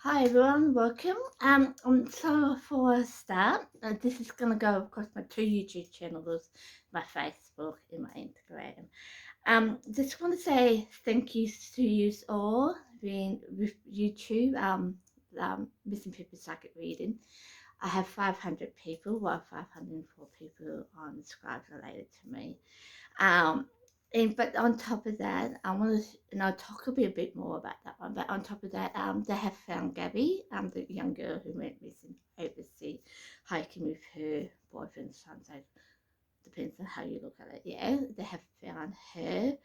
Hi everyone, welcome. So for a start, this is gonna go across my two YouTube channels, my Facebook and my Instagram. Just want to say thank you to you all being with YouTube. Missing People Psychic Reading. I have 500 people, well, 504 people on subscribe related to me. Um, but on top of that, I want to, and I'll talk a bit more about that one. But on top of that, they have found Gabby, the young girl who went missing overseas, hiking with her boyfriend's son. So depends on how you look at it. Yeah, they have found her,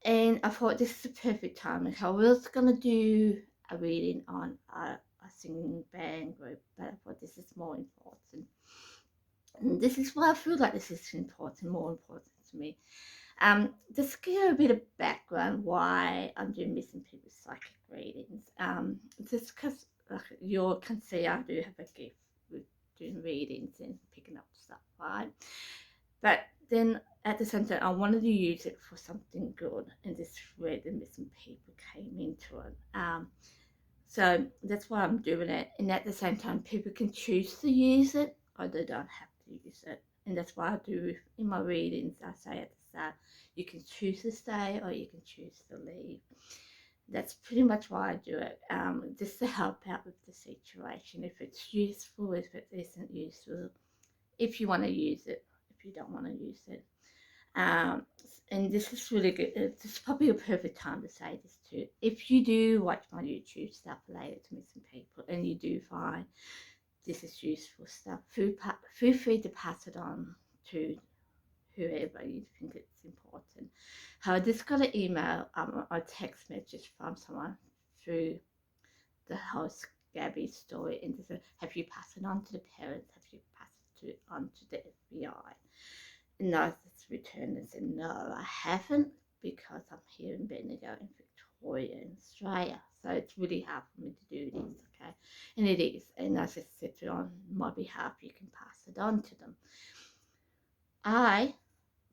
and I thought this is the perfect time. I was gonna do a reading on a singing band group, but I thought this is more important. And this is why I feel like this is important, more important to me. Just give you a bit of background why I'm doing missing people psychic readings. Just because like you can see, I do have a gift with doing readings and picking up stuff, right? But then at the same time, I wanted to use it for something good, and this is where the missing people came into it. So that's why I'm doing it, and at the same time, people can choose to use it or they don't have to use it, and that's why I do in my readings. I say at the start, you can choose to stay or you can choose to leave. That's pretty much why I do it, just to help out with the situation. If it's useful, if it isn't useful, if you want to use it, if you don't want to use it. Um, and this is really good. This is probably a perfect time to say this too. If you do watch my YouTube stuff related to missing people and you do find this is useful stuff, feel free to pass it on to whoever you think it's important. I just got an email or text message from someone through the host Gabby's story and they said, have you passed it on to the parents? Have you passed it on to the FBI? And I just returned and said, no, I haven't because I'm here in Bendigo in Victoria in Australia. So it's really hard for me to do this, okay? And it is. And I just said on my behalf, you can pass it on to them. I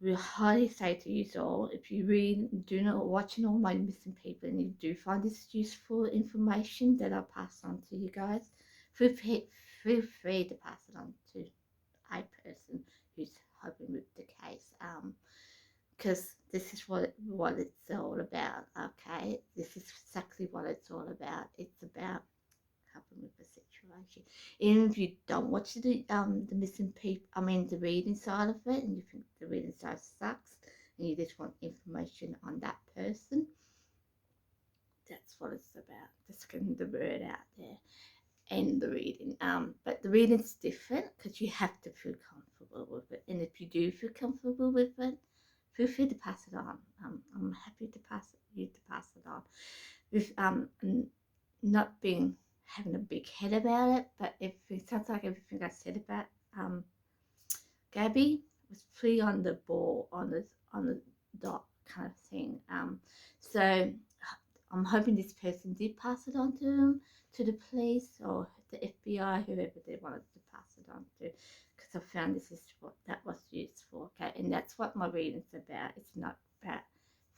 will highly say to you all, if you read, do not watching all my missing people and you do find this useful information that I'll pass on to you guys, feel free to pass it on to a person who's helping with the case. Because this is what it's all about. Okay, this is exactly what it's all about. It's about helping with the situation. Even if you don't watch the missing people, I mean the reading side of it, and you think the reading side sucks, and you just want information on that person, that's what it's about. Just getting the word out there and the reading. But the reading's different because you have to feel comfortable with it, and if you do feel comfortable with it, feel free to pass it on. I'm happy to pass it on with not being having a big head about it, but if it sounds like everything I said about Gabby was pretty on the ball, on the dot kind of thing. So I'm hoping this person did pass it on to them, to the police or the FBI, whoever they wanted to pass it on to, because I found this is what that was used for. Okay, and that's what my reading's about. It's not about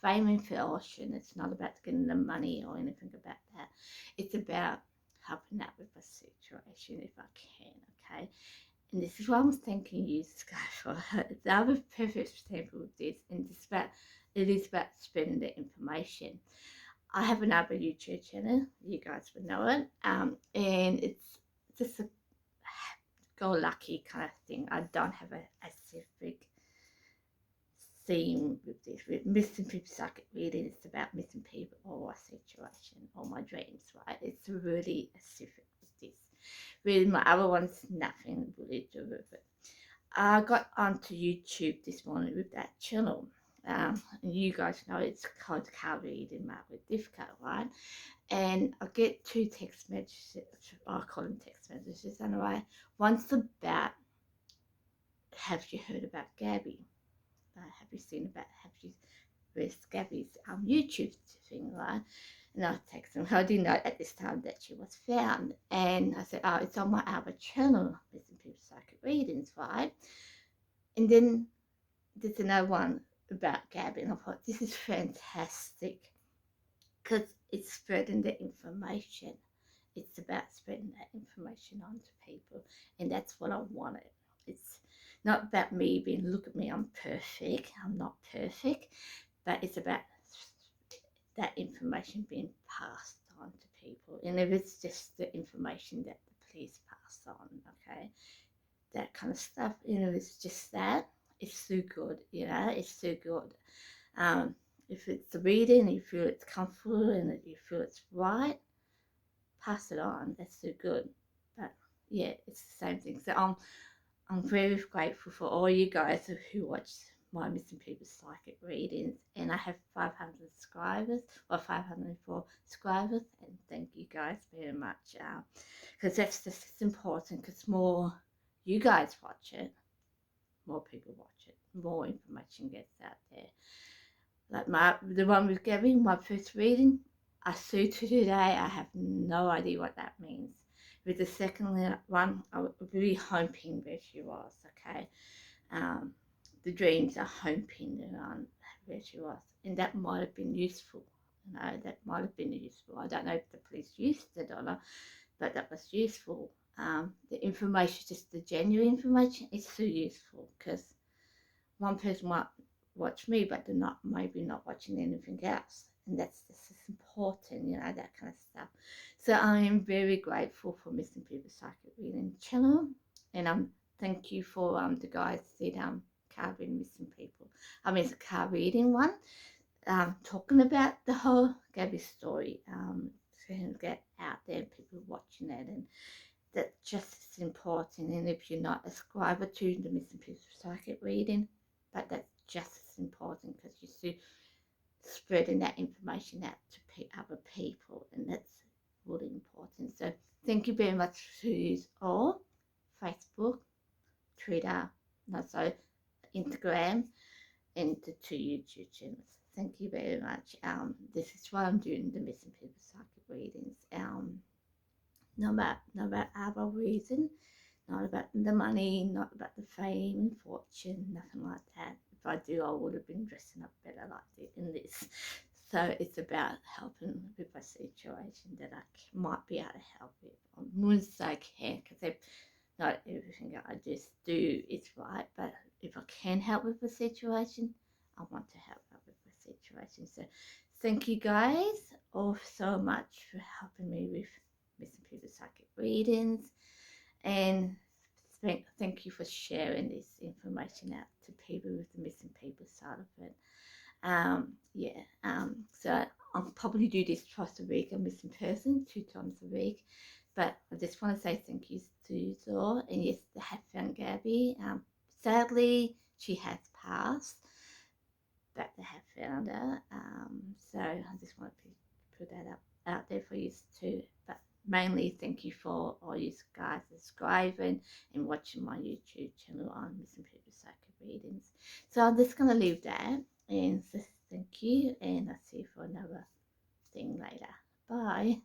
fame and fortune. It's not about getting the money or anything about that. It's about helping out with a situation if I can. Okay, and this is what I was thanking you guys for. The other perfect example of this, and it is about spreading the information. I have another YouTube channel, you guys would know it, and it's just a go lucky kind of thing. I don't have a specific theme with this. With missing people psychic reading, it's about missing people or a situation or my dreams, right? It's really specific with this. With my other ones, nothing really to do with it. I got onto YouTube this morning with that channel. And you guys know it's called Car Reading Mark with Difficult, right? And I get two text messages, I call them text messages anyway. One's about, have you heard about Gabby? Have you read Gabby's YouTube thing, right? And I texted him. I didn't know at this time that she was found. And I said, oh, it's on my other channel, Missing People Psychic Readings, right? And then there's another one about Gabby, and I thought, this is fantastic because it's spreading the information. it's about spreading that information on to people, and that's what I wanted. It's not about me being, look at me, I'm perfect. I'm not perfect, but it's about that information being passed on to people. And if it's just the information that the police pass on, okay, that kind of stuff, it's just that, it's so good, it's so good. Um, if it's the reading, you feel it's comfortable and that you feel it's right, pass it on. That's so good. But yeah, it's the same thing. So I'm very grateful for all you guys who watch my Missing People Psychic readings, and I have 500 subscribers, or 504 subscribers, and thank you guys very much, because that's just as important, because more you guys watch it, more people watch it, more information gets out there. Like the one with Gabby, my first reading, I sued to today. I have no idea what that means. With the second one, I was really hoping where she was, okay? The dreams are hoping around where she was. And that might have been useful. That might have been useful. I don't know if the police used it or not, but that was useful. The information, just the genuine information, is so useful, because one person might watch me, but they're not, maybe not watching anything else, and that's just as important, that kind of stuff. So I am very grateful for Missing People Psychic Reading channel, and thank you for the guys that card reading Missing People. I mean, it's a card reading one, talking about the whole Gabby story, to get out there, people watching it, and that's just as important. And if you're not a subscriber to the Missing People Psychic Reading, but that's just as important, because you're still spreading that information out to other people, and that's really important. So thank you very much to you all, Facebook, Twitter, Instagram, and the 2 YouTube channels. Thank you very much. This is why I'm doing the Missing People Psychic Readings. No about other reason, not about the money, not about the fame and fortune, nothing like that. If I do, I would have been dressing up better like in this. So it's about helping with a situation that I might be able to help with. I wouldn't say I can, because not everything I just do is right, but if I can help with a situation, I want to help out with the situation. So thank you guys all so much for helping me with Missing People Psychic Readings, and thank you for sharing this information out to people with the missing people side of it. So I'll probably do this twice a week, a missing person 2 times a week, but I just want to say thank you to you all. And yes, I have found Gabby. Sadly, she has passed, but they have found her. So I just want to put that out there for you too. But mainly thank you for all you guys subscribing and watching my YouTube channel on Missing People Psychic Readings. So I'm just going to leave that and just thank you, and I'll see you for another thing later. Bye.